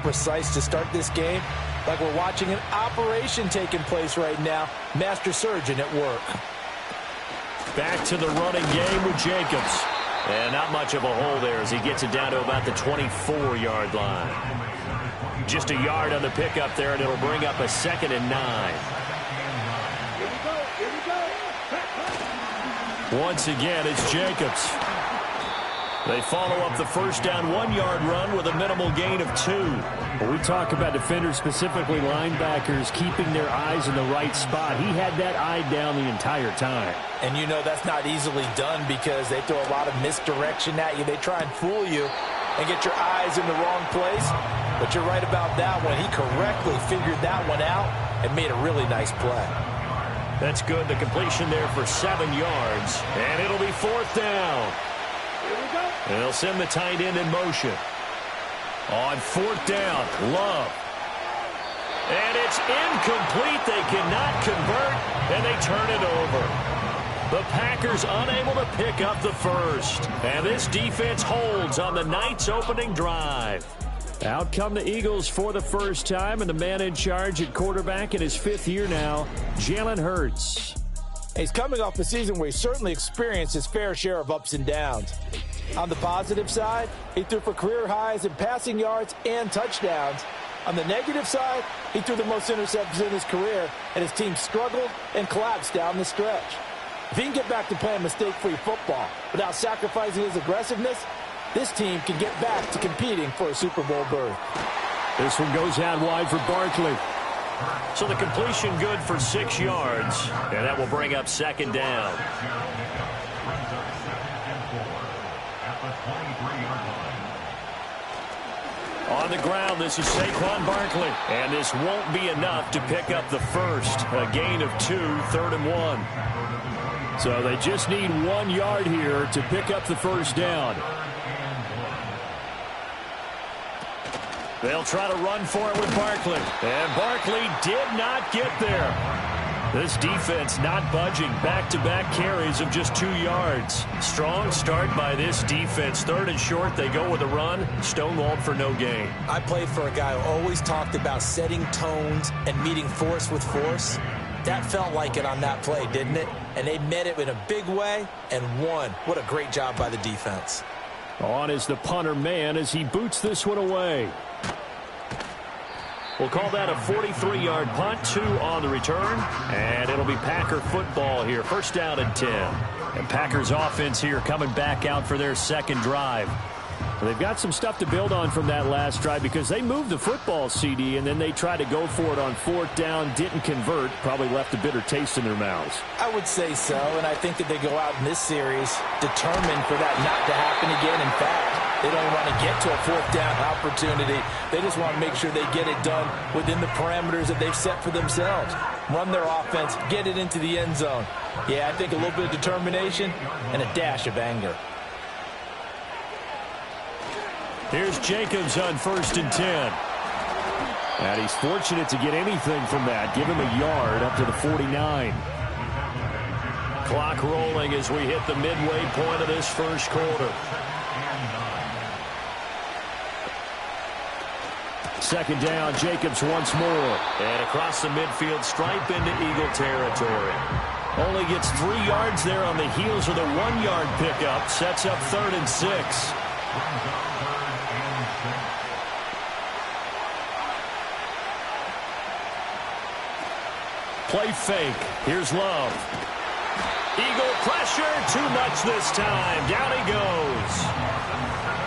precise to start this game, like we're watching an operation taking place right now. Master surgeon at work. Back to the running game with Jacobs. And not much of a hole there as he gets it down to about the 24-yard line. Just a yard on the pickup there, and it'll bring up a 2nd and 9. Once again, it's Jacobs. They follow up the first down 1-yard run with a minimal gain of 2. When we talk about defenders, specifically linebackers, keeping their eyes in the right spot, he had that eye down the entire time. And you know that's not easily done because they throw a lot of misdirection at you. They try and fool you and get your eyes in the wrong place. But you're right about that one. He correctly figured that one out and made a really nice play. That's good. The completion there for 7 yards. And it'll be 4th down. And they'll send the tight end in motion. On 4th down, Love. And it's incomplete. They cannot convert, and they turn it over. The Packers unable to pick up the first. And this defense holds on the night's opening drive. Out come the Eagles for the first time, and the man in charge at quarterback in his 5th year now, Jalen Hurts. He's coming off a season where he certainly experienced his fair share of ups and downs. On the positive side, he threw for career highs in passing yards and touchdowns. On the negative side, he threw the most interceptions in his career, and his team struggled and collapsed down the stretch. If he can get back to playing mistake-free football without sacrificing his aggressiveness, this team can get back to competing for a Super Bowl berth. This one goes out wide for Barkley. So the completion good for 6 yards, and that will bring up 2nd down. On the ground, this is Saquon Barkley, and this won't be enough to pick up the first. A gain of 2, 3rd and 1. So they just need 1 yard here to pick up the first down. They'll try to run for it with Barkley. And Barkley did not get there. This defense not budging. Back-to-back carries of just 2 yards. Strong start by this defense. 3rd and short, they go with a run. Stonewalled for no gain. I played for a guy who always talked about setting tones and meeting force with force. That felt like it on that play, didn't it? And they met it in a big way and won. What a great job by the defense. On is the punter man as he boots this one away. We'll call that a 43-yard punt, 2 on the return, and it'll be Packer football here. 1st down and 10. And Packers offense here coming back out for their 2nd drive. Well, they've got some stuff to build on from that last drive because they moved the football, CD, and then they tried to go for it on 4th down, didn't convert, probably left a bitter taste in their mouths. I would say so, and I think that they go out in this series determined for that not to happen again. In fact, they don't want to get to a 4th down opportunity. They just want to make sure they get it done within the parameters that they've set for themselves. Run their offense, get it into the end zone. Yeah, I think a little bit of determination and a dash of anger. Here's Jacobs on 1st and 10. And he's fortunate to get anything from that. Give him a yard up to the 49. Clock rolling as we hit the midway point of this first quarter. 2nd down, Jacobs once more. And across the midfield stripe into Eagle territory. Only gets 3 yards there on the heels of the 1-yard pickup. Sets up 3rd and 6. Play fake. Here's Love. Eagle pressure. Too much this time. Down he goes.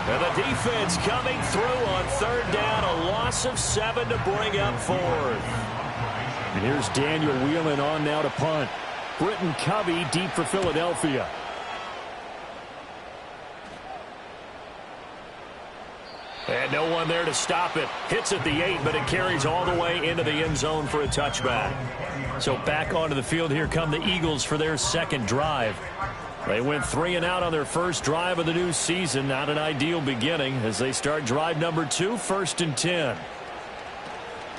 And the defense coming through on 3rd down. A loss of 7 to bring up 4th. And here's Daniel Whelan on now to punt. Britton Covey deep for Philadelphia. And no one there to stop it. Hits at the 8, but it carries all the way into the end zone for a touchback. So back onto the field here come the Eagles for their 2nd drive. They went 3 and out on their first drive of the new season. Not an ideal beginning as they start drive number 2, 1st and 10.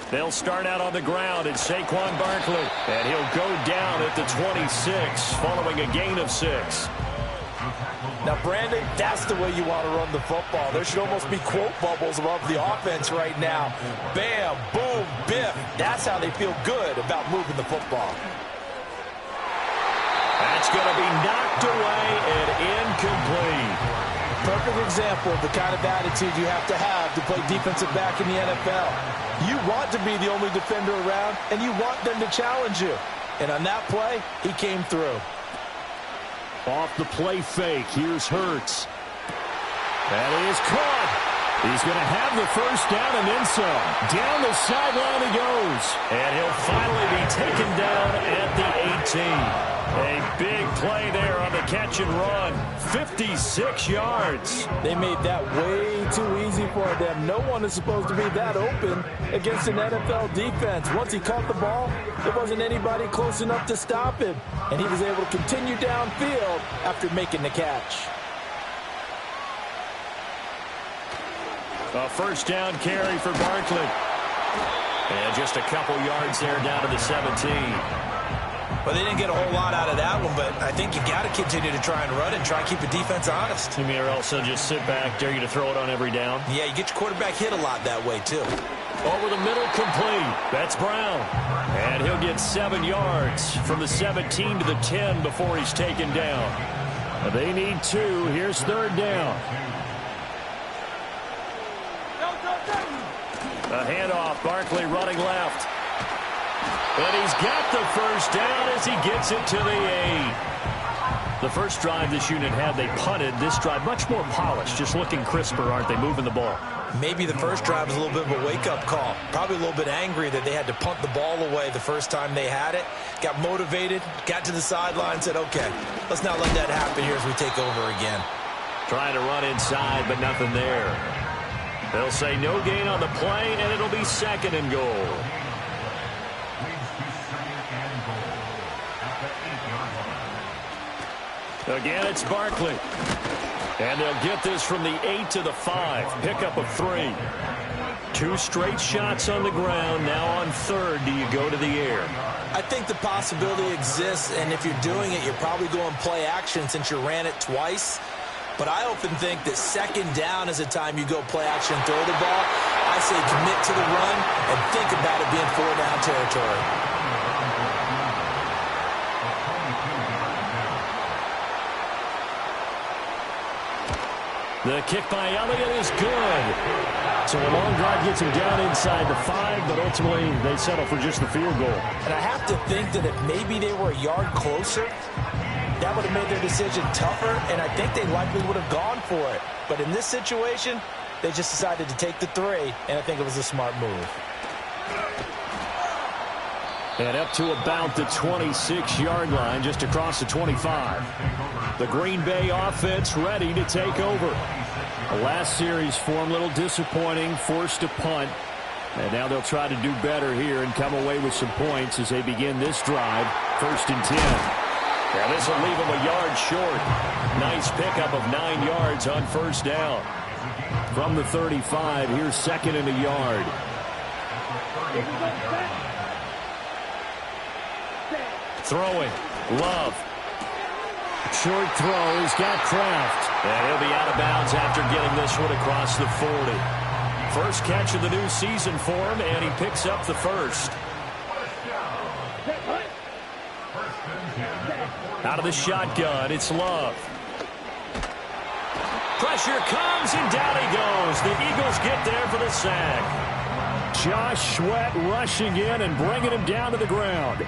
They'll start out on the ground. It's Saquon Barkley. And he'll go down at the 26 following a gain of 6. Now, Brandon, that's the way you want to run the football. There should almost be quote bubbles above the offense right now. Bam, boom, biff. That's how they feel good about moving the football. That's going to be knocked away and incomplete. Perfect example of the kind of attitude you have to play defensive back in the NFL. You want to be the only defender around, and you want them to challenge you. And on that play, he came through. Off the play fake, here's Hurts. That is caught. He's going to have the first down and then some. Down the sideline he goes. And he'll finally be taken down at the 18. A big play there on the catch and run. 56 yards. They made that way too easy for them. No one is supposed to be that open against an NFL defense. Once he caught the ball, there wasn't anybody close enough to stop him. And he was able to continue downfield after making the catch. A first down carry for Barkley. And just a couple yards there down to the 17. Well, they didn't get a whole lot out of that one, but I think you got to continue to try and run and try and keep the defense honest. You mean or also just sit back, dare you to throw it on every down? Yeah, you get your quarterback hit a lot that way, too. Over the middle, complete. That's Brown. And he'll get 7 yards from the 17 to the 10 before he's taken down. They need 2. Here's third down. A handoff. Barkley running left. And he's got the first down as he gets it to the 8. The first drive this unit had, they punted. This drive, much more polished, just looking crisper, aren't they, moving the ball? Maybe the first drive was a little bit of a wake-up call. Probably a little bit angry that they had to punt the ball away the first time they had it. Got motivated, got to the sideline, said, okay, let's not let that happen here as we take over again. Trying to run inside, but nothing there. They'll say no gain on the play, and it'll be second and goal. Again, it's Barkley. And they'll get this from the 8 to the 5. Pickup of 3. 2 straight shots on the ground. Now on third, do you go to the air? I think the possibility exists, and if you're doing it, you're probably going play action since you ran it twice. But I often think that second down is a time you go play action and throw the ball. I say commit to the run and think about it being 4-down territory. The kick by Elliott is good. So a long drive gets him down inside the 5, but ultimately they settle for just the field goal. And I have to think that if maybe they were a yard closer, that would have made their decision tougher, and I think they likely would have gone for it. But in this situation, they just decided to take the 3, and I think it was a smart move. And up to about the 26-yard line, just across the 25. The Green Bay offense ready to take over. The last series for them, a little disappointing, forced to punt. And now they'll try to do better here and come away with some points as they begin this drive, 1st and 10. Yeah, this will leave them a yard short. Nice pickup of 9 yards on first down. From the 35, here's 2nd and a yard. Throwing. Love. Short throw. He's got Kraft. And he'll be out of bounds after getting this one across the 40. First catch of the new season for him, and he picks up the first. Out of the shotgun, it's Love. Pressure comes, and down he goes. The Eagles get there for the sack. Josh Sweat rushing in and bringing him down to the ground.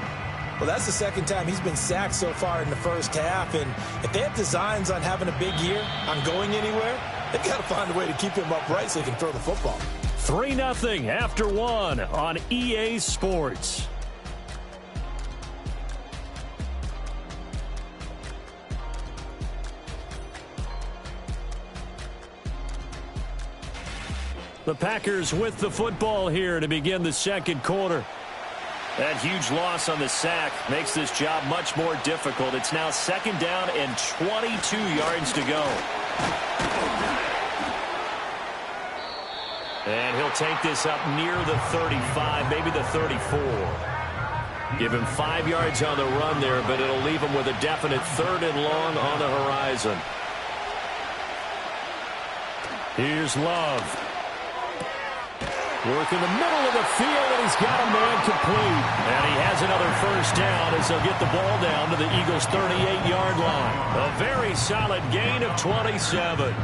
Well, that's the second time he's been sacked so far in the first half, and if they have designs on having a big year, on going anywhere, they've got to find a way to keep him upright so he can throw the football. 3-0 after 1 on EA Sports. The Packers with the football here to begin the second quarter. That huge loss on the sack makes this job much more difficult. It's now 2nd down and 22 yards to go. And he'll take this up near the 35, maybe the 34. Give him 5 yards on the run there, but it'll leave him with a definite 3rd and long on the horizon. Here's Love. Work in the middle of the field, and he's got a man complete. And he has another first down as they'll get the ball down to the Eagles' 38-yard line. A very solid gain of 27.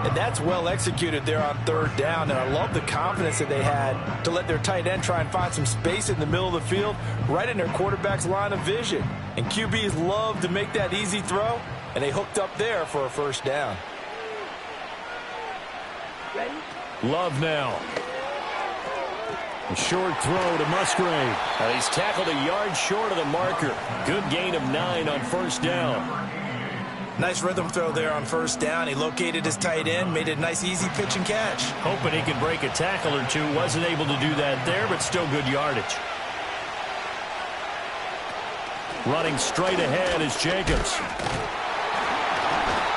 And that's well executed there on third down. And I love the confidence that they had to let their tight end try and find some space in the middle of the field, right in their quarterback's line of vision. And QBs love to make that easy throw, and they hooked up there for a first down. Love now. A short throw to Musgrave. And he's tackled a yard short of the marker. Good gain of 9 on first down. Nice rhythm throw there on first down. He located his tight end, made it a nice easy pitch and catch. Hoping he could break a tackle or two. Wasn't able to do that there, but still good yardage. Running straight ahead is Jacobs.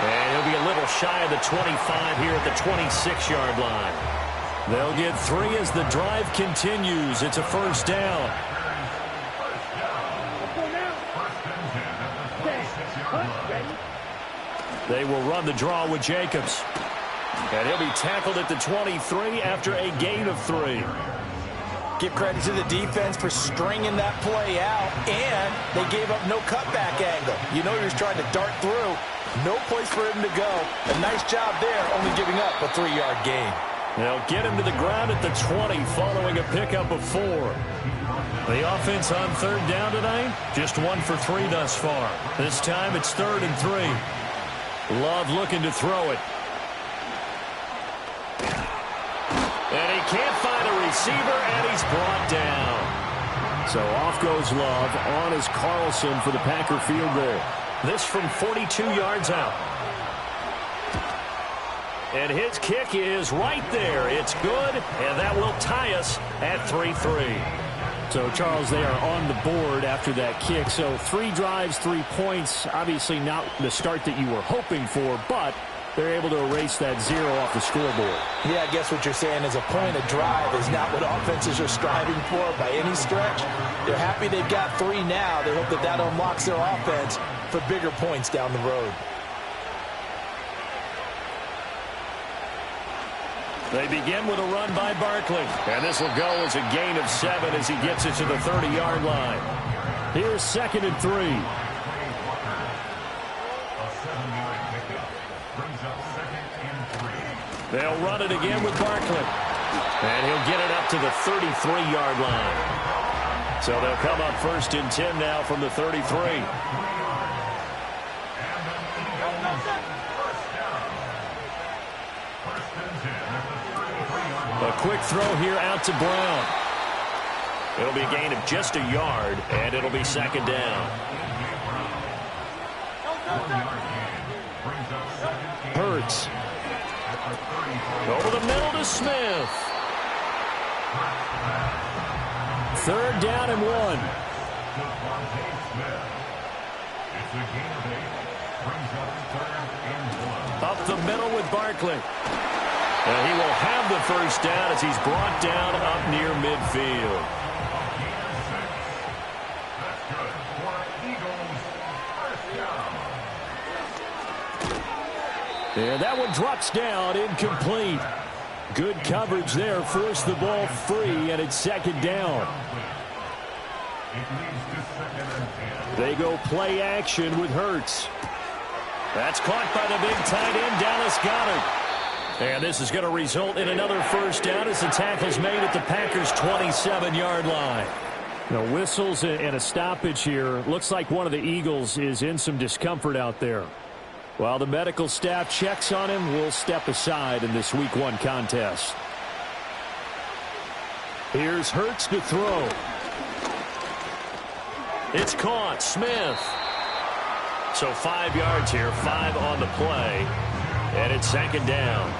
And he'll be a little shy of the 25 here at the 26-yard line. They'll get 3 as the drive continues. It's a first down. They will run the draw with Jacobs. And he'll be tackled at the 23 after a gain of 3. Give credit to the defense for stringing that play out, and they gave up no cutback angle. You know he was trying to dart through. No place for him to go. A nice job there, only giving up a 3-yard gain. They'll get him to the ground at the 20 following a pickup of 4. The offense on third down tonight, just 1 for 3 thus far. This time it's 3rd and 3. Love looking to throw it. And he can't find a receiver, and he's brought down. So off goes Love. On is Carlson for the Packer field goal. This from 42 yards out. And his kick is right there. It's good, and that will tie us at 3-3. So, Charles, they are on the board after that kick. So 3 drives, 3 points. Obviously not the start that you were hoping for, but they're able to erase that 0 off the scoreboard. Yeah, I guess what you're saying is a point of drive is not what offenses are striving for by any stretch. They're happy they've got 3 now. They hope that that unlocks their offense for bigger points down the road. They begin with a run by Barkley. And this will go as a gain of 7 as he gets it to the 30-yard line. Here's 2nd and 3. They'll run it again with Barkley. And he'll get it up to the 33-yard line. So they'll come up 1st and 10 now from the 33. A quick throw here out to Brown. It'll be a gain of just a yard, and it'll be 2nd down. Hurts. Over the middle to Smith. 3rd down and 1. Up the middle with Barkley. And he will have the first down as he's brought down up near midfield. And that one drops down, incomplete. Good coverage there, forced the ball free, and it's 2nd down. They go play action with Hurts. That's caught by the big tight end, Dallas Goedert. And this is going to result in another first down as the tackle's made at the Packers' 27-yard line. Now, whistles and a stoppage here. Looks like one of the Eagles is in some discomfort out there. While the medical staff checks on him, we'll step aside in this Week 1 contest. Here's Hurts to throw. It's caught. Smith. So 5 yards here, 5 on the play. And it's 2nd down.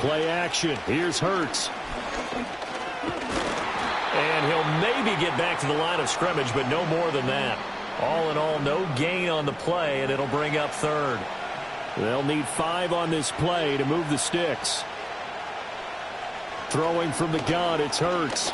Play action. Here's Hurts. And he'll maybe get back to the line of scrimmage, but no more than that. All in all, no gain on the play, and it'll bring up 3rd. They'll need 5 on this play to move the sticks. Throwing from the gun, it's Hurts.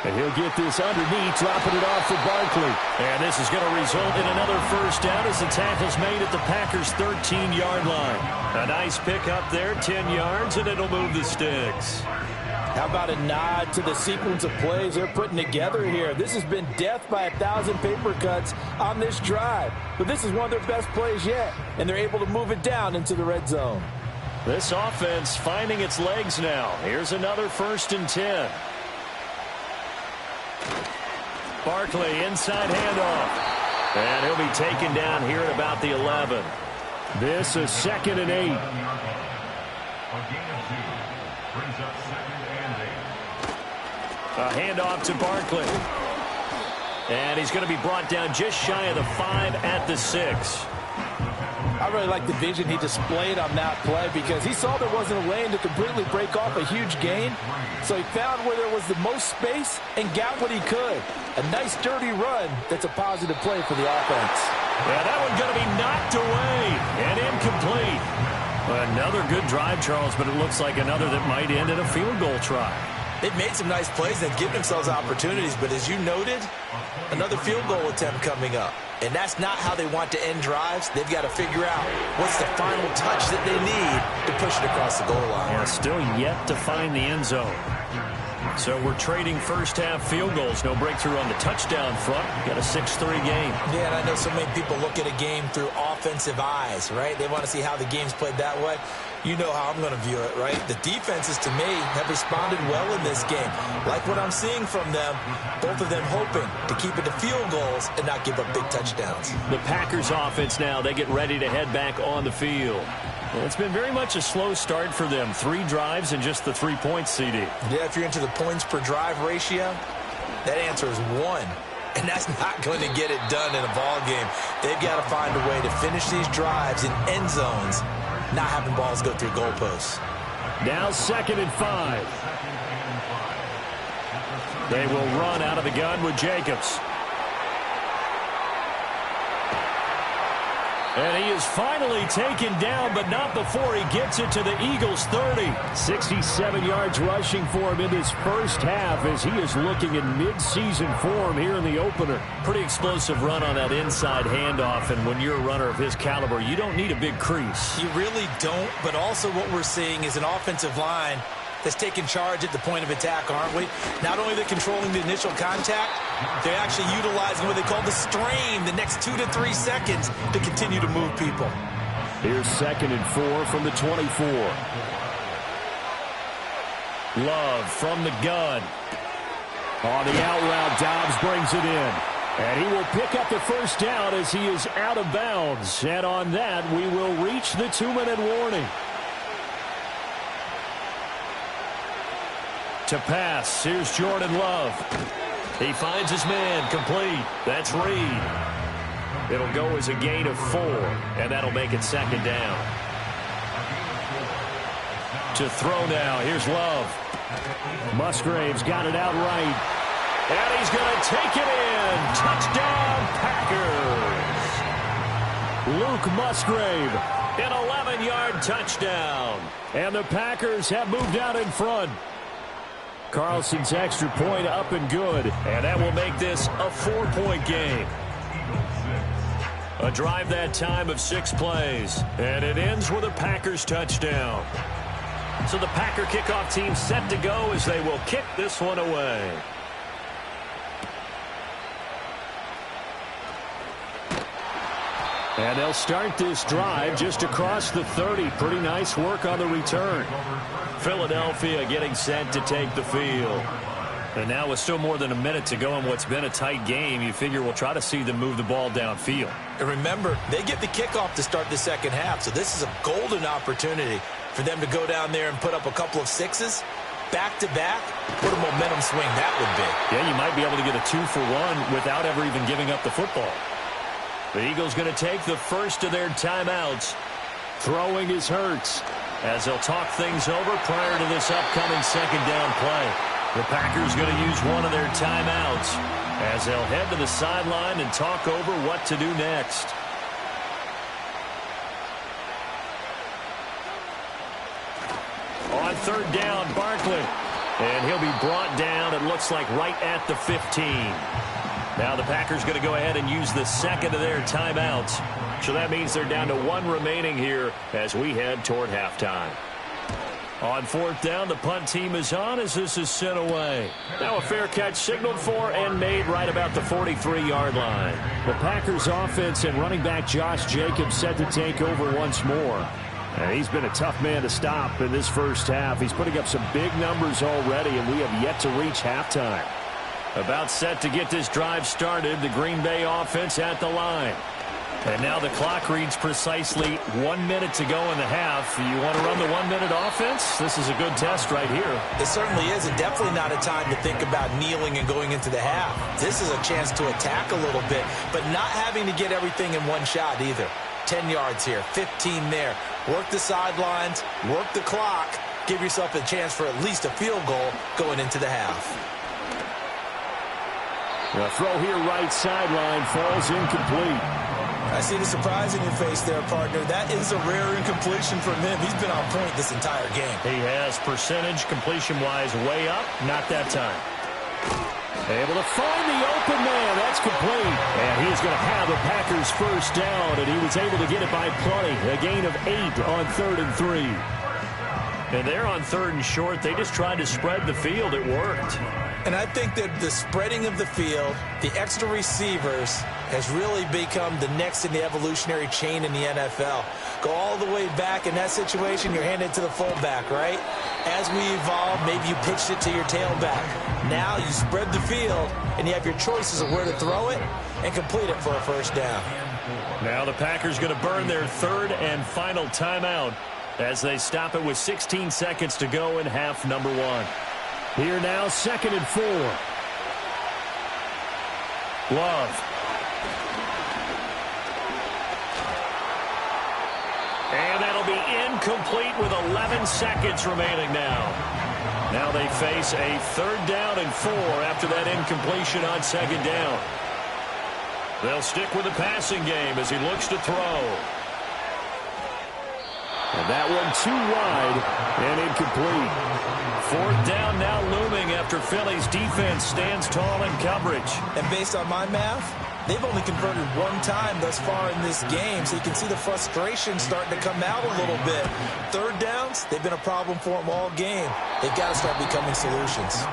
And he'll get this underneath, dropping it off for Barkley. And this is going to result in another first down as the tackle's made at the Packers' 13-yard line. A nice pickup there, 10 yards, and it'll move the sticks. How about a nod to the sequence of plays they're putting together here? This has been death by 1,000 paper cuts on this drive. But this is one of their best plays yet, and they're able to move it down into the red zone. This offense finding its legs now. Here's another 1st and 10. Barkley, inside handoff. And he'll be taken down here at about the 11. This is 2nd and 8. A handoff to Barkley. And he's going to be brought down just shy of the 5 at the 6. I really like the vision he displayed on that play because he saw there wasn't a lane to completely break off a huge gain. So he found where there was the most space and got what he could. A nice dirty run that's a positive play for the offense. Yeah, that one's going to be knocked away and incomplete. Another good drive, Charles, but it looks like another that might end in a field goal try. They've made some nice plays. They've given themselves opportunities, but as you noted, another field goal attempt coming up. And that's not how they want to end drives. They've got to figure out what's the final touch that they need to push it across the goal line. Yeah, still yet to find the end zone. So we're trading first-half field goals. No breakthrough on the touchdown front. Got a 6-3 game. Yeah, and I know so many people look at a game through offensive eyes, right? They want to see how the game's played that way. You know how I'm going to view it, right? The defenses, to me, have responded well in this game. Like what I'm seeing from them, both of them hoping to keep it to field goals and not give up big touchdowns. The Packers offense now, they get ready to head back on the field. Well, it's been very much a slow start for them. 3 drives and just the 3 points, CD. Yeah, if you're into the points per drive ratio, that answer is 1. And that's not going to get it done in a ball game. They've got to find a way to finish these drives in end zones, not having balls go through goalposts. Now 2nd and 5. They will run out of the gun with Jacobs. And he is finally taken down, but not before he gets it to the Eagles' 30. 67 yards rushing for him in this first half as he is looking in mid-season form here in the opener. Pretty explosive run on that inside handoff, and when you're a runner of his caliber, you don't need a big crease. You really don't, but also what we're seeing is an offensive line that's taking charge at the point of attack, aren't we? Not only they're controlling the initial contact, they're actually utilizing what they call the strain, the next 2 to 3 seconds to continue to move people. Here's 2nd and 4 from the 24. Love from the gun. On the out route, Dobbs brings it in. And he will pick up the first down as he is out of bounds. And on that, we will reach the 2-minute warning. To pass, here's Jordan Love. He finds his man, complete. That's Reed. It'll go as a gain of 4, and that'll make it 2nd down. To throw now, here's Love. Musgrave's got it out right. And he's going to take it in. Touchdown, Packers. Luke Musgrave. An 11-yard touchdown. And the Packers have moved out in front. Carlson's extra point up and good. And that will make this a 4-point game. A drive that time of 6 plays. And it ends with a Packers touchdown. So the Packer kickoff team set to go as they will kick this one away. And they'll start this drive just across the 30. Pretty nice work on the return. Philadelphia getting set to take the field. And now with still more than a minute to go in what's been a tight game, you figure we'll try to see them move the ball downfield. And remember, they get the kickoff to start the second half, so this is a golden opportunity for them to go down there and put up a couple of 6s. Back-to-back, what a momentum swing that would be. Yeah, you might be able to get a 2-for-1 without ever even giving up the football. The Eagles going to take the first of their timeouts. Throwing is Hurts. As they'll talk things over prior to this upcoming 2nd down play. The Packers going to use one of their timeouts as they'll head to the sideline and talk over what to do next. On 3rd down, Barkley. And he'll be brought down, it looks like, right at the 15. Now the Packers going to go ahead and use the second of their timeouts. So that means they're down to one remaining here as we head toward halftime. On fourth down, the punt team is on as this is sent away. Now a fair catch signaled for and made right about the 43-yard line. The Packers offense and running back Josh Jacobs set to take over once more. And he's been a tough man to stop in this first half. He's putting up some big numbers already, and we have yet to reach halftime. About set to get this drive started, the Green Bay offense at the line. And now the clock reads precisely 1 minute to go in the half. You want to run the 1 minute offense? This is a good test right here. It certainly is, and definitely not a time to think about kneeling and going into the half. This is a chance to attack a little bit, but not having to get everything in one shot either. 10 yards here, 15 there. Work the sidelines, work the clock. Give yourself a chance for at least a field goal going into the half. The throw here right sideline falls incomplete. I see the surprise in your face there, partner. That is a rare incompletion from him. He's been on point this entire game. He has percentage completion-wise way up. Not that time. Able to find the open man. That's complete. And he's going to have the Packers first down, and he was able to get it by plenty. A gain of 8 on 3rd and 3. And they're on 3rd and short. They just tried to spread the field. It worked. And I think that the spreading of the field, the extra receivers, has really become the next in the evolutionary chain in the NFL. Go all the way back in that situation, you're handed to the fullback, right? As we evolve, maybe you pitched it to your tailback. Now you spread the field, and you have your choices of where to throw it and complete it for a first down. Now the Packers going to burn their 3rd and final timeout as they stop it with 16 seconds to go in half number 1. Here now, 2nd and 4. Love. And that'll be incomplete with 11 seconds remaining now. Now they face a 3rd down and 4 after that incompletion on 2nd down. They'll stick with the passing game as he looks to throw. And that one too wide and incomplete. 4th down now looming after Philly's defense stands tall in coverage. And based on my math, they've only converted 1 time thus far in this game, so you can see the frustration starting to come out a little bit. 3rd downs, they've been a problem for them all game. They've got to start becoming solutions.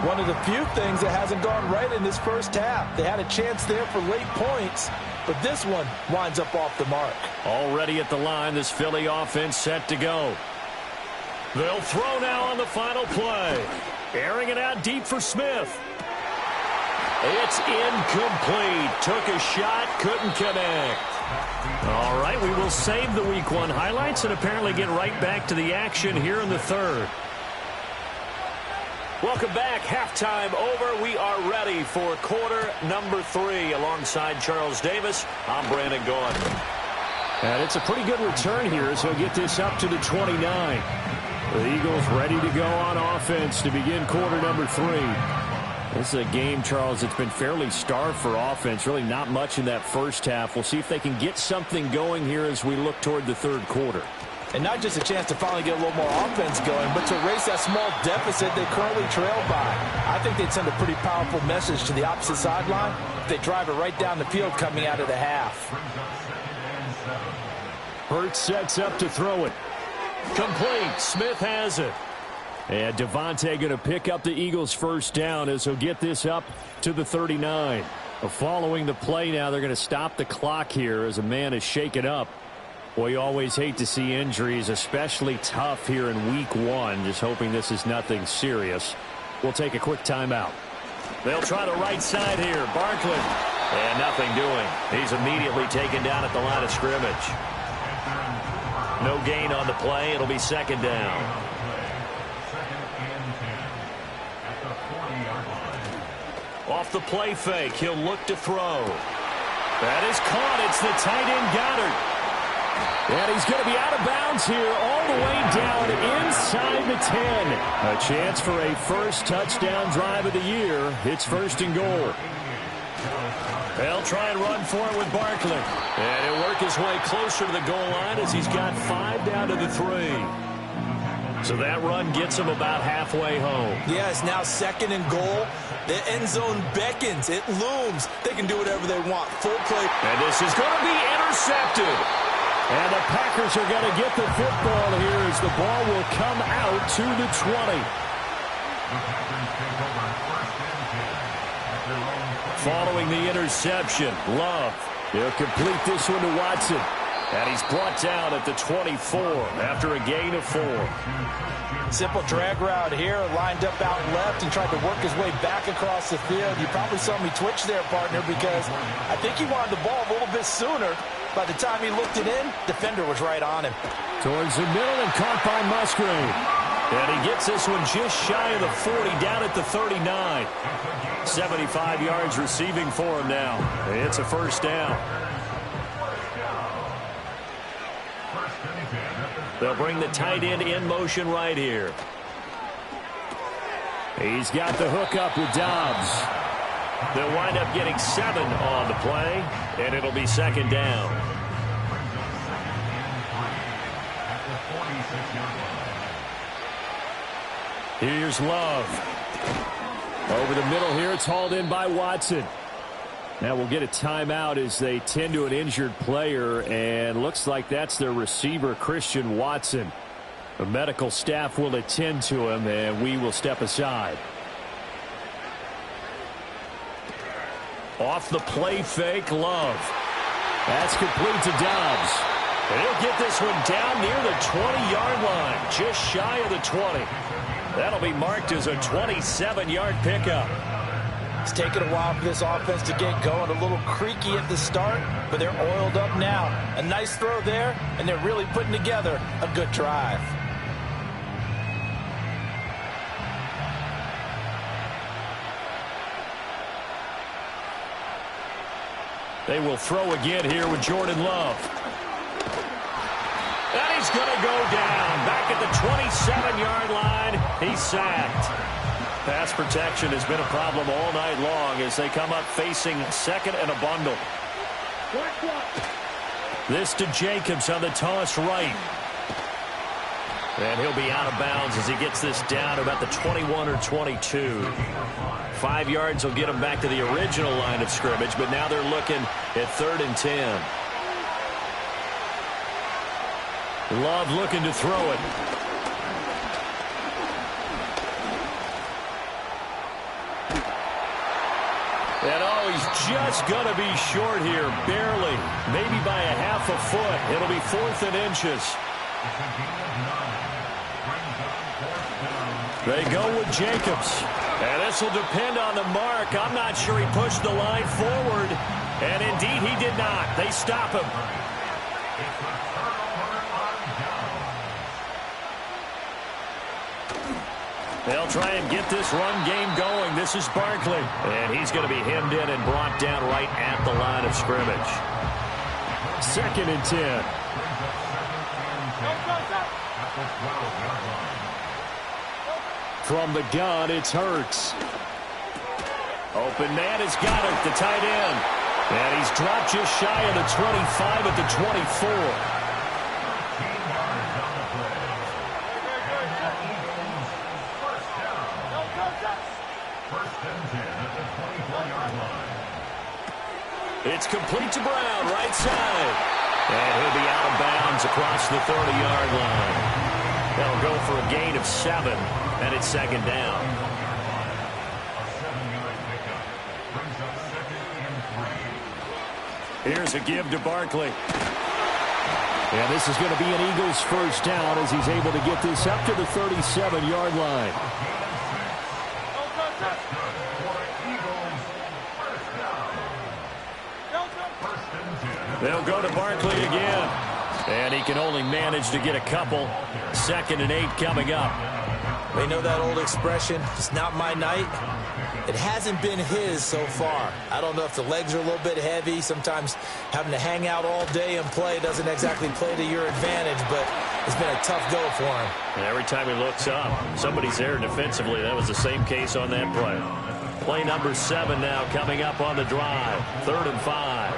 One of the few things that hasn't gone right in this first half. They had a chance there for late points, but this one winds up off the mark. Already at the line, this Philly offense set to go. They'll throw now on the final play. Airing it out deep for Smith. It's incomplete. Took a shot, couldn't connect. All right, we will save the Week 1 highlights and apparently get right back to the action here in the 3rd. Welcome back. Halftime over. We are ready for quarter number 3. Alongside Charles Davis, I'm Brandon Gaudin. And it's a pretty good return here, so get this up to the 29. The Eagles ready to go on offense to begin quarter number 3. This is a game, Charles, that's been fairly starved for offense. Really not much in that first half. We'll see if they can get something going here as we look toward the 3rd quarter. And not just a chance to finally get a little more offense going, but to erase that small deficit they currently trail by. I think they'd send a pretty powerful message to the opposite sideline if they drive it right down the field coming out of the half. Hurts sets up to throw it. Complete. Smith has it. And Devontae going to pick up the Eagles' first down as he'll get this up to the 39. Following the play now, they're going to stop the clock here as a man is shaken up. Boy, you always hate to see injuries, especially tough here in Week 1. Just hoping this is nothing serious. We'll take a quick timeout. They'll try the right side here. Barkley. And nothing doing. He's immediately taken down at the line of scrimmage. No gain on the play. It'll be 2nd down. Off the play fake, he'll look to throw. That is caught. It's the tight end Goddard. And he's going to be out of bounds here all the way down inside the 10. A chance for a first touchdown drive of the year. It's 1st and goal. They'll try and run for it with Barkley. And he'll work his way closer to the goal line as he's got 5 down to the 3. So that run gets him about halfway home. Yeah, it's now 2nd and goal. The end zone beckons. It looms. They can do whatever they want. Full play. And this is going to be intercepted. And the Packers are going to get the football here as the ball will come out to the 20. Following the interception, Love. He'll complete this one to Watson. And he's brought down at the 24 after a gain of 4. Simple drag route here, lined up out left and tried to work his way back across the field. You probably saw me twitch there, partner, because I think he wanted the ball a little bit sooner. By the time he looked it in, defender was right on him. Towards the middle and caught by Musgrave. And he gets this one just shy of the 40, down at the 39. 75 yards receiving for him now. It's a first down. They'll bring the tight end in motion right here. He's got the hook up with Dobbs. They'll wind up getting 7 on the play, and it'll be 2nd down. Here's Love. Over the middle here, it's hauled in by Watson. Now we'll get a timeout as they tend to an injured player, and looks like that's their receiver, Christian Watson. The medical staff will attend to him, and we will step aside. Off the play fake, Love. That's complete to Dobbs. And he'll get this one down near the 20-yard line, just shy of the 20. That'll be marked as a 27-yard pickup. It's taken a while for this offense to get going. A little creaky at the start, but they're oiled up now. A nice throw there, and they're really putting together a good drive. They will throw again here with Jordan Love. And he's going to go down. Back at the 27-yard line. He's sacked. Pass protection has been a problem all night long as they come up facing 2nd and a bundle. This to Jacobs on the toss right. And he'll be out of bounds as he gets this down to about the 21 or 22. 5 yards will get him back to the original line of scrimmage, but now they're looking at 3rd and 10. Love looking to throw it. And he's just going to be short here, barely, maybe by a half a foot. It'll be 4th and inches. They go with Jacobs. And this will depend on the mark. I'm not sure he pushed the line forward. And indeed, he did not. They stop him. They'll try and get this run game going. This is Barkley. And he's going to be hemmed in and brought down right at the line of scrimmage. 2nd and 10. From the gun, it's Hurts. Open man has got it, the tight end. And he's dropped just shy of the 25 at the 24. It's complete to Brown, right side. And he'll be out of bounds across the 30-yard line. That'll go for a gain of 7, and it's 2nd down. Here's a give to Barkley. And this is going to be an Eagles first down as he's able to get this up to the 37-yard line. They'll go to Barkley again. And he can only manage to get a couple. 2nd and 8 coming up. They know that old expression, it's not my night. It hasn't been his so far. I don't know if the legs are a little bit heavy. Sometimes having to hang out all day and play doesn't exactly play to your advantage, but it's been a tough go for him. And every time he looks up, somebody's there defensively. That was the same case on that play. Play number 7 now coming up on the drive. 3rd and 5.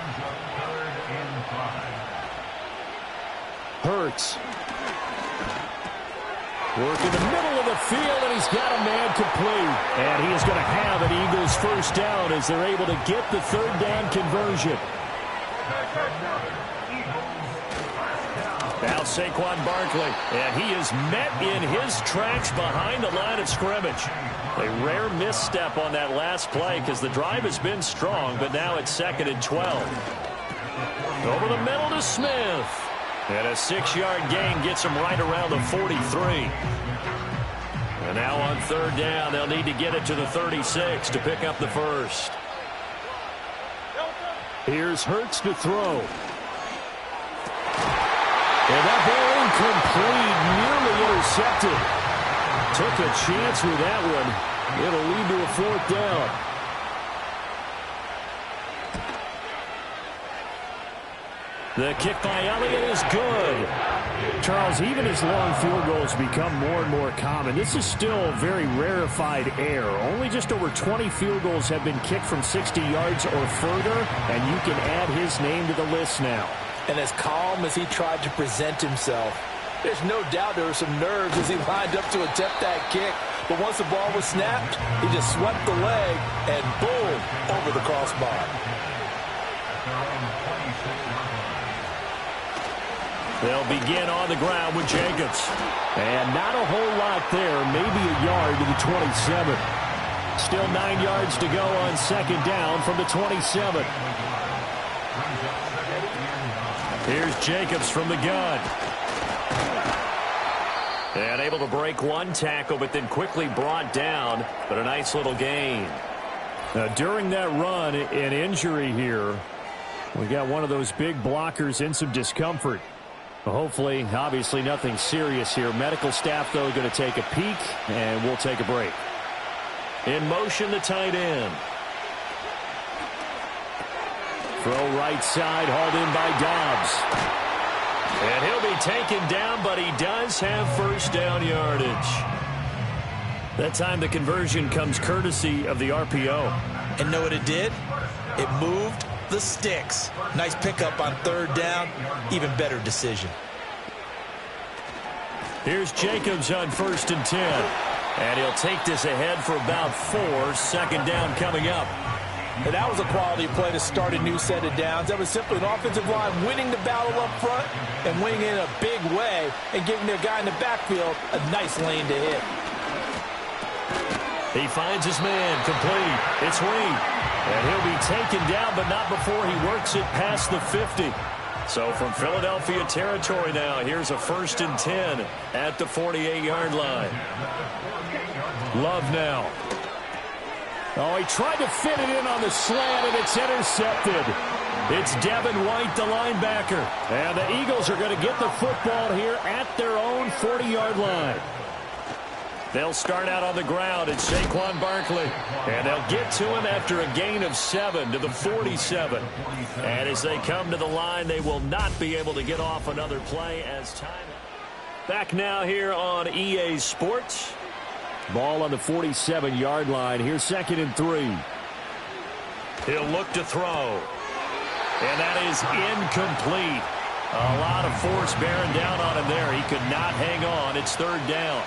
Hurts. Work in the middle of the field, and he's got a man complete. And he is going to have an Eagles first down as they're able to get the third down conversion. Now Saquon Barkley, and he is met in his tracks behind the line of scrimmage. A rare misstep on that last play because the drive has been strong, but now it's 2nd and 12. Over the middle to Smith. And a 6-yard gain gets him right around the 43. And now on third down, they'll need to get it to the 36 to pick up the first. Here's Hurts to throw. And that ball incomplete, nearly intercepted. Took a chance with that one. It'll lead to a 4th down. The kick by Elliott is good. Charles, even as long field goals become more and more common, this is still very rarefied air. Only just over 20 field goals have been kicked from 60 yards or further, and you can add his name to the list now. And as calm as he tried to present himself, there's no doubt there were some nerves as he lined up to attempt that kick. But once the ball was snapped, he just swept the leg and boom, over the crossbar. They'll begin on the ground with Jacobs. And not a whole lot there, maybe a yard to the 27. Still 9 yards to go on second down from the 27. Here's Jacobs from the gun. And able to break one tackle, but then quickly brought down. But a nice little gain. Now, during that run, an injury here. We got one of those big blockers in some discomfort. Hopefully, obviously, nothing serious here. Medical staff, though, going to take a peek, and we'll take a break. In motion, the tight end. Throw right side, hauled in by Dobbs. And he'll be taken down, but he does have first down yardage. That time the conversion comes courtesy of the RPO. And know what it did? It moved the sticks. Nice pickup on third down. Even better decision. Here's Jacobs on 1st and 10. And he'll take this ahead for about 4. Second down coming up. And that was a quality play to start a new set of downs. That was simply an offensive line winning the battle up front and winning in a big way and giving their guy in the backfield a nice lane to hit. He finds his man, complete. It's Reed. And he'll be taken down, but not before he works it past the 50. So from Philadelphia territory now, here's a 1st and 10 at the 48-yard line. Love now. Oh, he tried to fit it in on the slant, and it's intercepted. It's Devin White, the linebacker. And the Eagles are going to get the football here at their own 40-yard line. They'll start out on the ground. It's Saquon Barkley. And they'll get to him after a gain of 7 to the 47. And as they come to the line, they will not be able to get off another play as time. Back now here on EA Sports. Ball on the 47-yard line. Here's 2nd and 3. He'll look to throw. And that is incomplete. A lot of force bearing down on him there. He could not hang on. It's 3rd down.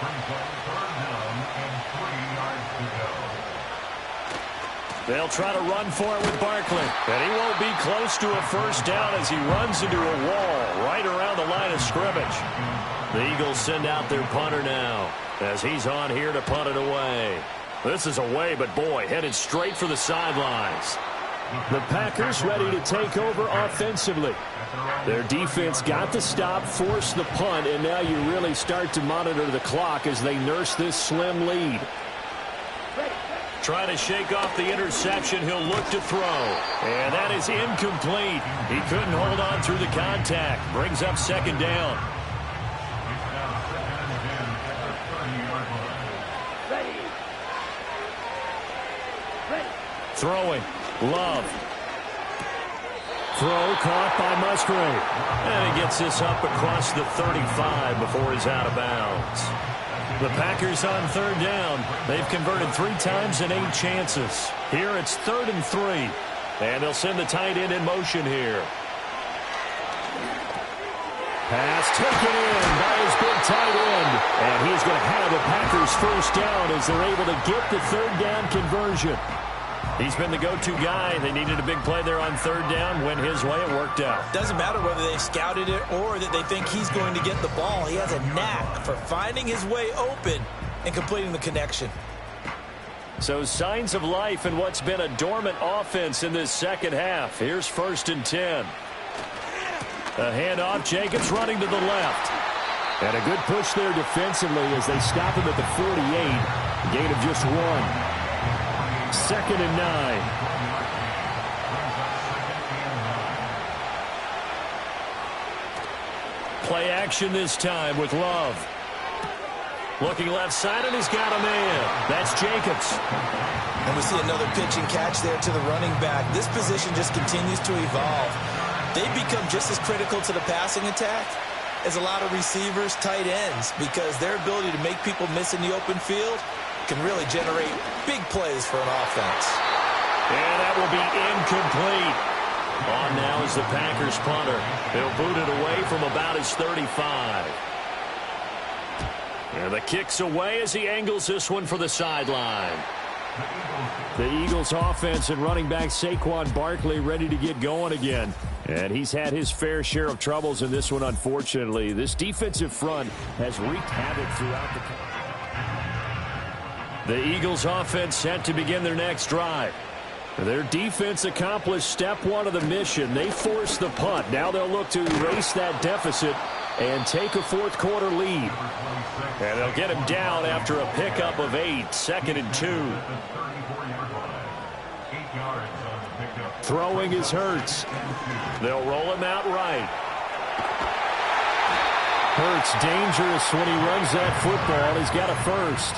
They'll try to run for it with Barkley. And he won't be close to a first down as he runs into a wall right around the line of scrimmage. The Eagles send out their punter now as he's on here to punt it away. This is away, but boy, headed straight for the sidelines. The Packers ready to take over offensively. Their defense got the stop, forced the punt, and now you really start to monitor the clock as they nurse this slim lead. Trying to shake off the interception. He'll look to throw. And that is incomplete. He couldn't hold on through the contact. Brings up 2nd down. Throwing. Love. Throw caught by Musgrave. And he gets this up across the 35 before he's out of bounds. The Packers on 3rd down. They've converted 3 times in 8 chances. Here it's 3rd and 3. And they'll send the tight end in motion here. Pass taken in by his big tight end. And he's going to have a Packers first down as they're able to get the third down conversion. He's been the go-to guy. They needed a big play there on third down. Went his way. It worked out. Doesn't matter whether they scouted it or that they think he's going to get the ball. He has a knack for finding his way open and completing the connection. So signs of life in what's been a dormant offense in this second half. Here's 1st and 10. A handoff. Jacobs running to the left. And a good push there defensively as they stop him at the 48. A gain of just 1. 2nd and 9. Play action this time with Love. Looking left side, and he's got a man. That's Jacobs. And we see another pitch and catch there to the running back. This position just continues to evolve. They become just as critical to the passing attack as a lot of receivers, tight ends, because their ability to make people miss in the open field can really generate big plays for an offense. And that will be incomplete. On now is the Packers punter. He'll boot it away from about his 35. And the kick's away as he angles this one for the sideline. The Eagles offense and running back Saquon Barkley ready to get going again. And he's had his fair share of troubles in this one, unfortunately. This defensive front has wreaked havoc throughout the... The Eagles offense set to begin their next drive. Their defense accomplished step one of the mission. They forced the punt. Now they'll look to erase that deficit and take a fourth quarter lead. And they'll get him down after a pickup of 8. 2nd and 2. Throwing is Hurts. They'll roll him out right. Hurts dangerous when he runs that football. He's got a first.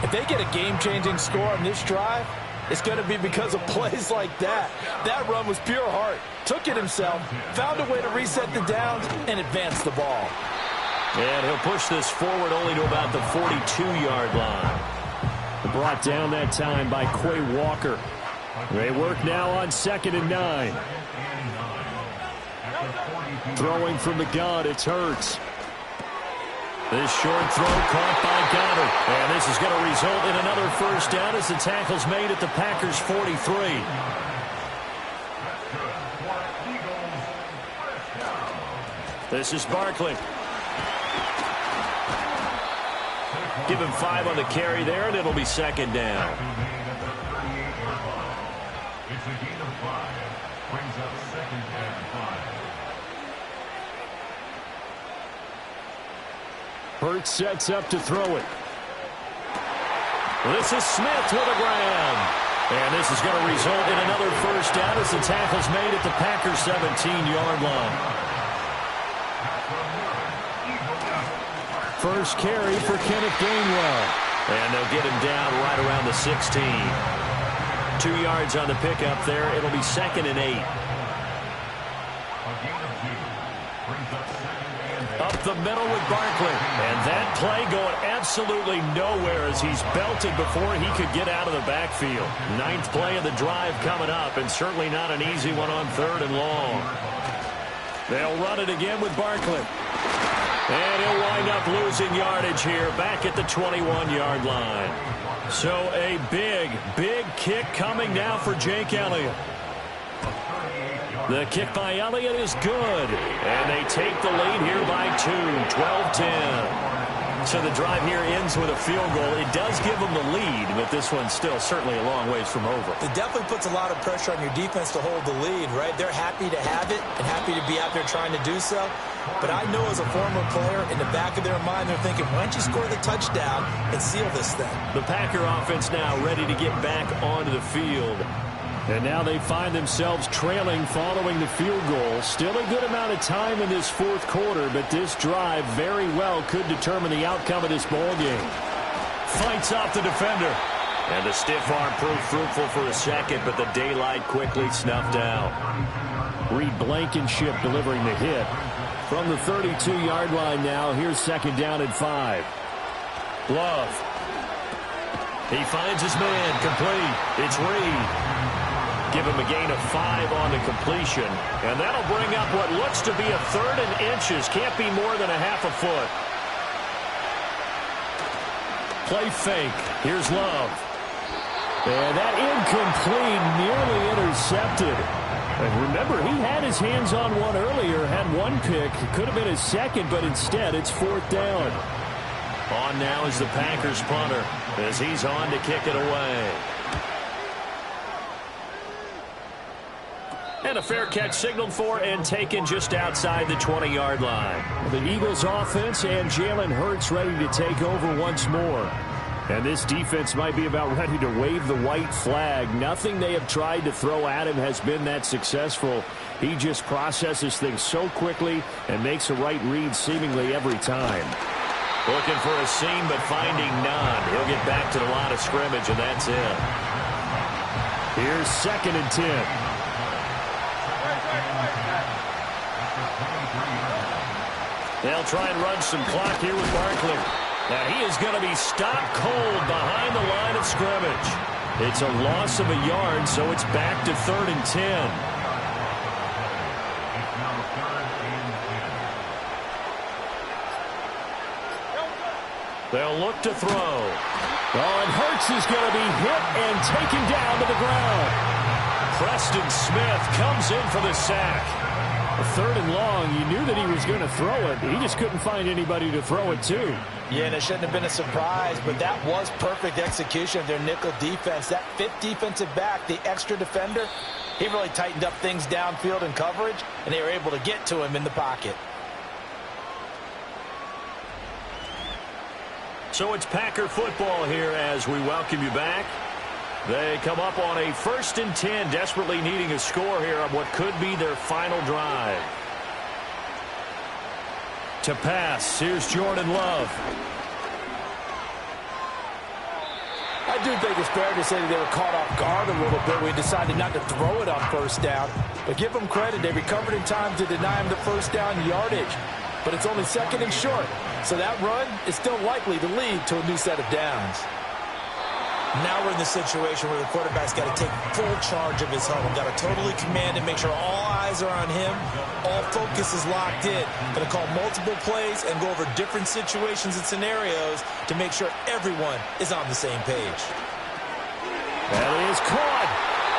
If they get a game-changing score on this drive, it's going to be because of plays like that. That run was pure heart. Took it himself, found a way to reset the downs, and advance the ball. And he'll push this forward only to about the 42-yard line. Brought down that time by Quay Walker. They work now on 2nd and 9. Throwing from the gun, it's Hurts. This short throw caught by Goddard. And this is going to result in another first down as the tackle's made at the Packers' 43. This is Barkley. Give him 5 on the carry there, and it'll be 2nd down. It's a gain of 5. Brings up 2nd and 5. Hurts sets up to throw it. This is Smith with a grab. And this is going to result in another first down as the tackle's made at the Packers' 17-yard line. First carry for Kenneth Gainwell. And they'll get him down right around the 16. 2 yards on the pickup there. It'll be 2nd and 8. Up the middle with Barkley. And that play going absolutely nowhere as he's belted before he could get out of the backfield. 9th play of the drive coming up, and certainly not an easy one on 3rd and long. They'll run it again with Barkley. And he'll wind up losing yardage here back at the 21-yard line. So a big, big kick coming now for Jake Elliott. The kick by Elliott is good. And they take the lead here by 2, 12-10. So the drive here ends with a field goal. It does give them the lead, but this one's still certainly a long ways from over. It definitely puts a lot of pressure on your defense to hold the lead, right? They're happy to have it and happy to be out there trying to do so. But I know as a former player, in the back of their mind, they're thinking, why don't you score the touchdown and seal this thing? The Packer offense now ready to get back onto the field. And now they find themselves trailing following the field goal. Still a good amount of time in this fourth quarter, but this drive very well could determine the outcome of this ball game. Fights off the defender. And the stiff arm proved fruitful for a second, but the daylight quickly snuffed out. Reed Blankenship delivering the hit. From the 32-yard line now, here's 2nd down and 5. Love. He finds his man, complete. It's Reed. Give him a gain of 5 on the completion. And that'll bring up what looks to be a 3rd and inches. Can't be more than a half a foot. Play fake. Here's Love. And that incomplete, nearly intercepted. And remember, he had his hands on one earlier, had one pick. It could have been his second, but instead it's 4th down. On now is the Packers punter as he's on to kick it away. And a fair catch signaled for and taken just outside the 20-yard line. The Eagles offense and Jalen Hurts ready to take over once more. And this defense might be about ready to wave the white flag. Nothing they have tried to throw at him has been that successful. He just processes things so quickly and makes a right read seemingly every time. Looking for a seam, but finding none. He'll get back to the line of scrimmage, and that's it. Here's 2nd and 10. They'll try and run some clock here with Barkley. Now he is going to be stopped cold behind the line of scrimmage. It's a loss of a yard, so it's back to 3rd and 10. They'll look to throw. Oh, and Hurts is going to be hit and taken down to the ground. Preston Smith comes in for the sack. 3rd and long, you knew that he was going to throw it. He just couldn't find anybody to throw it to. Yeah, and it shouldn't have been a surprise, but that was perfect execution of their nickel defense. That 5th defensive back, the extra defender, he really tightened up things downfield in coverage, and they were able to get to him in the pocket. So it's Packer football here as we welcome you back. They come up on a 1st and 10, desperately needing a score here on what could be their final drive. To pass, here's Jordan Love. I do think it's fair to say that they were caught off guard a little bit when he decided not to throw it on 1st down. But give them credit, they recovered in time to deny him the 1st down yardage. But it's only 2nd and short, so that run is still likely to lead to a new set of downs. Now we're in the situation where the quarterback's got to take full charge of his huddle. Got to totally command and make sure all eyes are on him. All focus is locked in. Going to call multiple plays and go over different situations and scenarios to make sure everyone is on the same page. That is caught.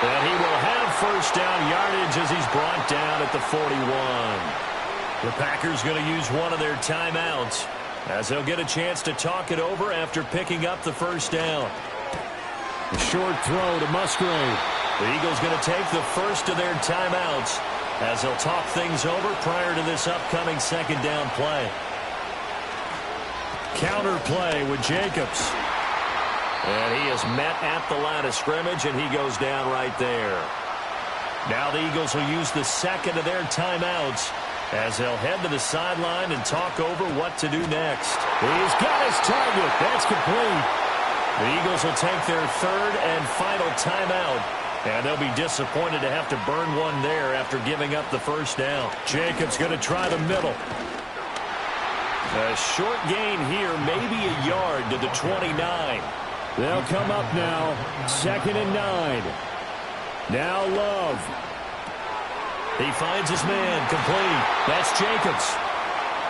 And he will have 1st down yardage as he's brought down at the 41. The Packers going to use one of their timeouts as they'll get a chance to talk it over after picking up the 1st down. A short throw to Musgrave. The Eagles going to take the first of their timeouts as they'll talk things over prior to this upcoming 2nd down play. Counter play with Jacobs. And he is met at the line of scrimmage, and he goes down right there. Now the Eagles will use the 2nd of their timeouts as they'll head to the sideline and talk over what to do next. He's got his target. That's complete. The Eagles will take their 3rd and final timeout, and they'll be disappointed to have to burn one there after giving up the 1st down. Jacobs going to try the middle. A short gain here, maybe a yard to the 29. They'll come up now, 2nd and 9. Now Love. He finds his man, complete. That's Jacobs.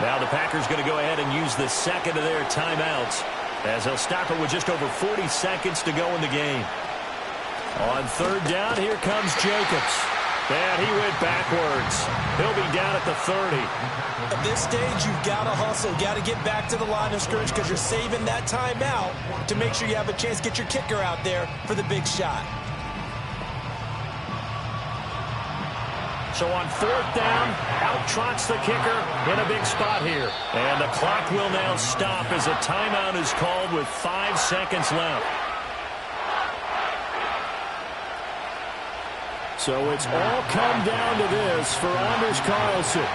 Now the Packers going to go ahead and use the 2nd of their timeouts as they'll stop it with just over 40 seconds to go in the game. On 3rd down, here comes Jacobs. And he went backwards. He'll be down at the 30. At this stage, you've got to hustle. Got to get back to the line of scrimmage because you're saving that timeout to make sure you have a chance to get your kicker out there for the big shot. So on 4th down, out trots the kicker in a big spot here. And the clock will now stop as a timeout is called with 5 seconds left. So it's all come down to this for Anders Carlson.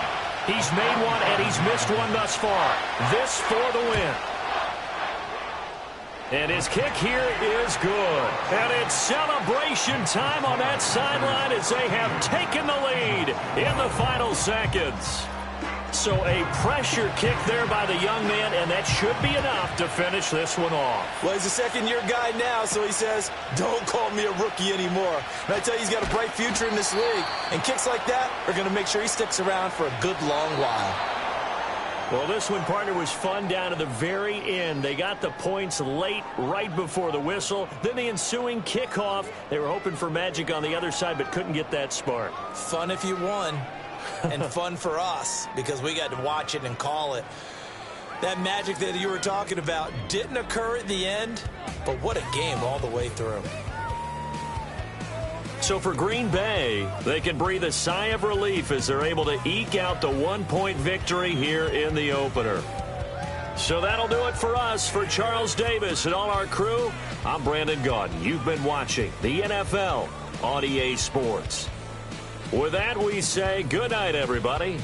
He's made one and he's missed one thus far. This for the win. And his kick here is good. And it's celebration time on that sideline as they have taken the lead in the final seconds. So a pressure kick there by the young man, and that should be enough to finish this one off. Well, he's a second-year guy now, so he says, don't call me a rookie anymore. And I tell you, he's got a bright future in this league. And kicks like that are going to make sure he sticks around for a good long while. Well, this one, partner, was fun down to the very end. They got the points late, right before the whistle. Then the ensuing kickoff. They were hoping for magic on the other side, but couldn't get that spark. Fun if you won, and fun for us, because we got to watch it and call it. That magic that you were talking about didn't occur at the end, but what a game all the way through. So for Green Bay, they can breathe a sigh of relief as they're able to eke out the 1-point victory here in the opener. So that'll do it for us. For Charles Davis and all our crew, I'm Brandon Gaudin. You've been watching the NFL on EA Sports. With that, we say good night, everybody.